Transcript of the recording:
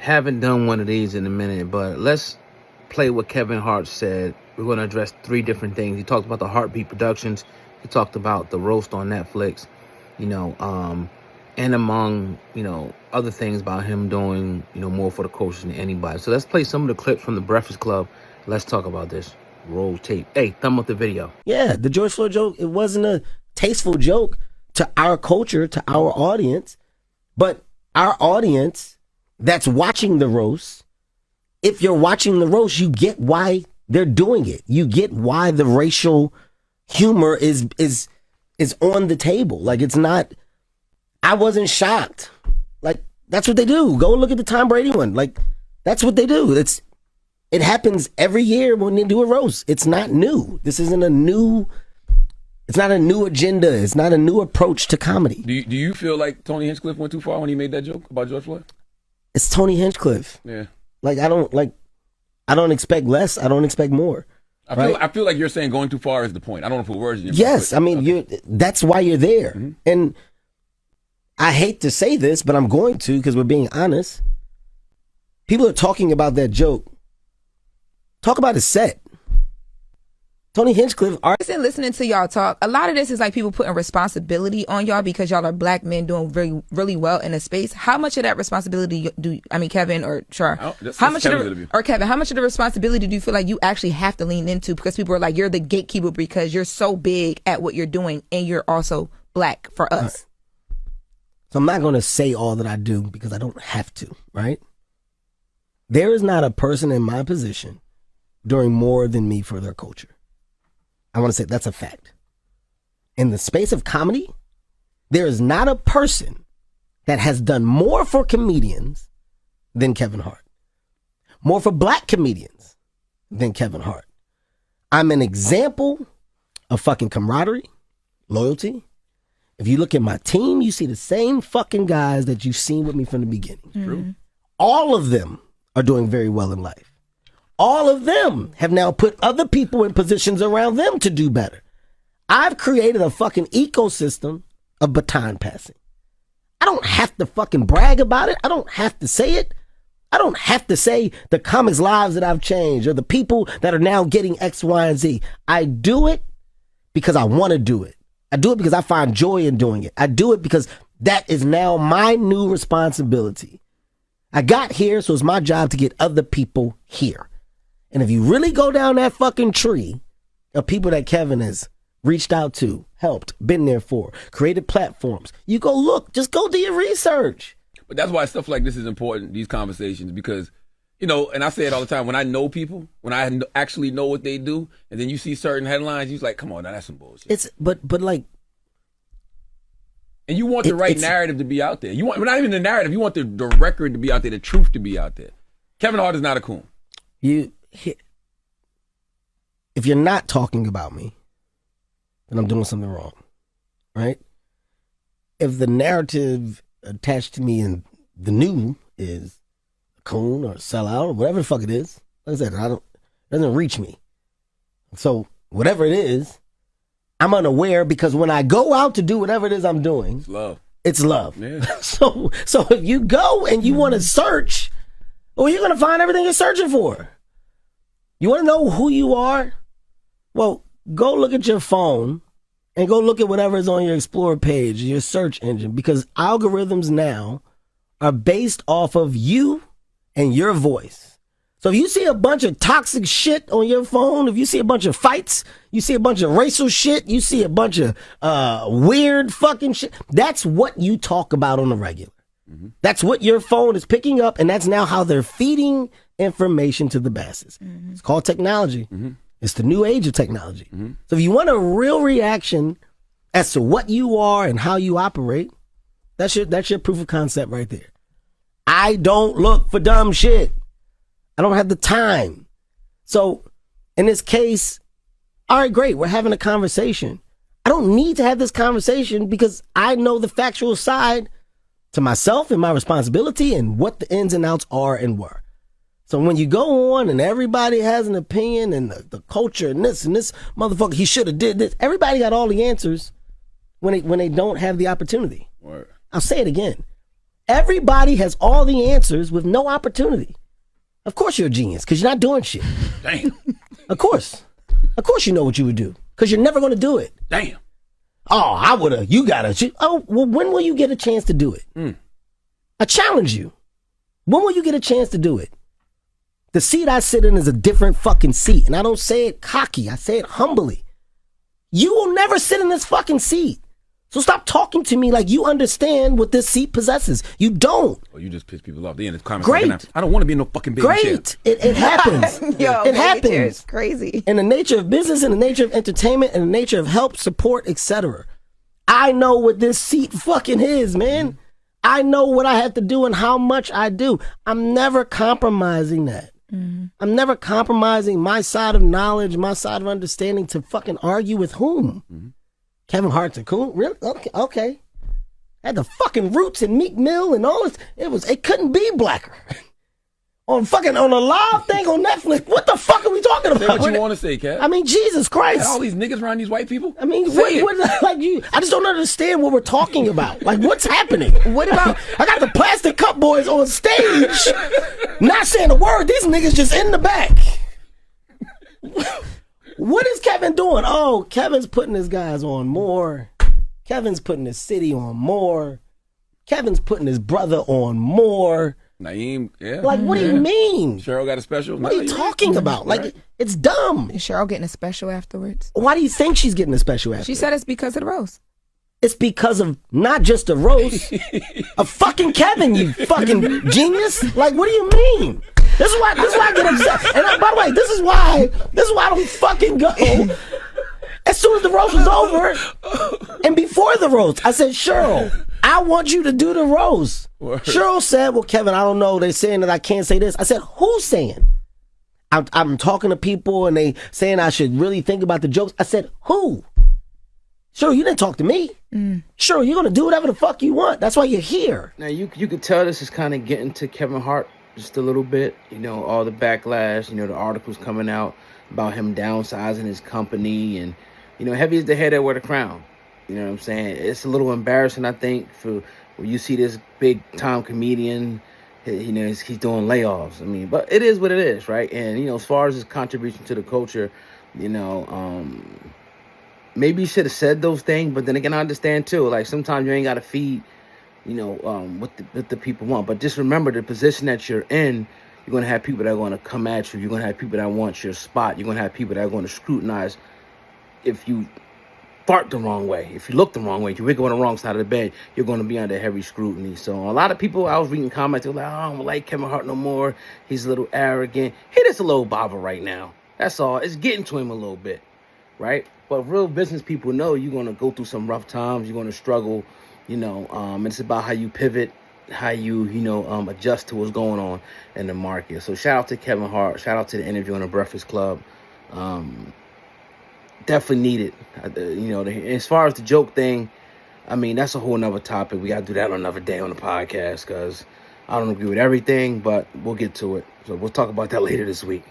Haven't done one of these in a minute, but let's play what Kevin Hart said. We're going to address 3 different things. He talked about the Heartbeat Productions. He talked about the roast on Netflix, and among, other things about him doing, more for the culture than anybody. So let's play some of the clips from the Breakfast Club. Let's talk about this. Roll tape. Hey, thumb up the video. Yeah, the George Floyd joke, it wasn't a tasteful joke to our culture, to our audience, but our audience that's watching the roast, if you're watching the roast, you get why they're doing it. You get why the racial humor is on the table. Like, it's not, I wasn't shocked. Like, that's what they do. Go look at the Tom Brady one. Like, that's what they do. It happens every year when they do a roast. It's not new. This isn't it's not a new agenda. It's not a new approach to comedy. Do you feel like Tony Hinchcliffe went too far when he made that joke about George Floyd? It's Tony Hinchcliffe. Yeah. Like, I don't expect less. I don't expect more. I feel like you're saying going too far is the point. I don't know if it words in your Yes, mouth, I mean, that's why you're there. Mm-hmm. And I hate to say this, but I'm going to, because we're being honest. People are talking about that joke. Talk about his set. Tony Hinchcliffe. Listening to y'all talk, a lot of this is like people putting responsibility on y'all because y'all are black men doing very, really well in a space. How much of that responsibility Kevin or Char? How much of the responsibility do you feel like you actually have to lean into because people are like, you're the gatekeeper because you're so big at what you're doing and you're also black for us? So I'm not going to say all that I do because I don't have to, right? There is not a person in my position doing more than me for their culture. I want to say that's a fact. In the space of comedy, there is not a person that has done more for comedians than Kevin Hart. More for black comedians than Kevin Hart. I'm an example of fucking camaraderie, loyalty. If you look at my team, you see the same fucking guys that you've seen with me from the beginning. True. All of them are doing very well in life. All of them have now put other people in positions around them to do better. I've created a fucking ecosystem of baton passing. I don't have to fucking brag about it. I don't have to say it. I don't have to say the comics' lives that I've changed or the people that are now getting X, Y, and Z. I do it because I want to do it. I do it because I find joy in doing it. I do it because that is now my new responsibility. I got here, so it's my job to get other people here. And if you really go down that fucking tree of people that Kevin has reached out to, helped, been there for, created platforms, you go look, just go do your research. But that's why stuff like this is important, these conversations, because, and I say it all the time, when I know people, when I actually know what they do, and then you see certain headlines, you're like, come on, now that's some bullshit. And you want the right narrative to be out there. You want, not even the narrative, you want the record to be out there, the truth to be out there. Kevin Hart is not a coon. If you're not talking about me, then I'm doing something wrong, right? If the narrative attached to me in the new is a coon or a sellout or whatever the fuck it is, like I said, it doesn't reach me. So whatever it is, I'm unaware because when I go out to do whatever it is I'm doing, it's love. Yeah. So if you go and you want to search, well, you're going to find everything you're searching for. You want to know who you are? Well, go look at your phone and go look at whatever is on your Explorer page, your search engine, because algorithms now are based off of you and your voice. So if you see a bunch of toxic shit on your phone, if you see a bunch of fights, you see a bunch of racial shit, you see a bunch of weird fucking shit, that's what you talk about on the regular. Mm-hmm. That's what your phone is picking up, and that's now how they're feeding information to the masses. Mm-hmm. It's called technology. Mm-hmm. It's the new age of technology. Mm-hmm. So if you want a real reaction as to what you are and how you operate, that's your proof of concept right there. I don't look for dumb shit. I don't have the time. So in this case, all right, great, we're having a conversation. I don't need to have this conversation because I know the factual side to myself and my responsibility and what the ins and outs are and were. So when you go on and everybody has an opinion and the culture and this motherfucker, he should have did this. Everybody got all the answers when they don't have the opportunity. Word. I'll say it again. Everybody has all the answers with no opportunity. Of course you're a genius because you're not doing shit. Damn. Of course you know what you would do because you're never going to do it. Damn. Oh, I would have. You got to. Oh, well, when will you get a chance to do it? I challenge you. When will you get a chance to do it? The seat I sit in is a different fucking seat. And I don't say it cocky. I say it humbly. You will never sit in this fucking seat. So stop talking to me like you understand what this seat possesses. You don't. Well, you just piss people off. They in the comments. Great. I don't want to be in no fucking baby chair. Great. It happens. Yo, it happens. It's crazy. In the nature of business, in the nature of entertainment, in the nature of help, support, etc. I know what this seat fucking is, man. I know what I have to do and how much I do. I'm never compromising that. I'm never compromising my side of knowledge, my side of understanding to fucking argue with whom? Kevin Hart's a coon? Really? Okay. Had the fucking Roots and Meek Mill and all this. It couldn't be blacker. On a live thing on Netflix. What the fuck are we talking about? Say what you want to say, Kev. I mean, Jesus Christ. All these niggas around these white people. I mean, I just don't understand what we're talking about. Like, what's happening? What about? I got the Plastic Cup Boys on stage, not saying a word. These niggas just in the back. What is Kevin doing? Oh, Kevin's putting his guys on more. Kevin's putting his city on more. Kevin's putting his brother on more. Naeem, yeah. Like, what do you mean? Cheryl got a special? What are you talking about? Like, it's dumb. Is Cheryl getting a special afterwards? Why do you think she's getting a special afterwards? She said it's because of the roast. It's because of not just the roast, of fucking Kevin, you fucking genius. Like, what do you mean? This is why I get upset. And by the way, this is why I don't fucking go. As soon as the roast was over, and before the roast, I said, Cheryl, I want you to do the roast. Word. Cheryl said, well, Kevin, I don't know. They're saying that I can't say this. I said, who's saying? I'm talking to people, and they saying I should really think about the jokes. I said, who? Cheryl, you didn't talk to me. Cheryl, you're going to do whatever the fuck you want. That's why you're here. Now, you could tell this is kind of getting to Kevin Hart just a little bit. You know, all the backlash, the articles coming out about him downsizing his company. And, heavy is the head that wear the crown. You know what I'm saying? It's a little embarrassing, I think, for when you see this big-time comedian, he's doing layoffs. I mean, but it is what it is, right? And, as far as his contribution to the culture, maybe you should have said those things, but then again, I understand, too. Like, sometimes you ain't got to feed, what the people want. But just remember, the position that you're in, you're going to have people that are going to come at you. You're going to have people that want your spot. You're going to have people that are going to scrutinize if you fart the wrong way, if you look the wrong way, if you wake up on the wrong side of the bed, you're going to be under heavy scrutiny. So a lot of people, I was reading comments, they were like, I don't like Kevin Hart no more. He's a little arrogant. He just a little bobber right now. That's all. It's getting to him a little bit, right? But real business people know you're going to go through some rough times. You're going to struggle, it's about how you pivot, how you, adjust to what's going on in the market. So shout out to Kevin Hart. Shout out to the interview on the Breakfast Club. Definitely needed. As far as the joke thing, I mean, that's a whole nother topic. We got to do that on another day on the podcast because I don't agree with everything, but we'll get to it. So we'll talk about that later this week.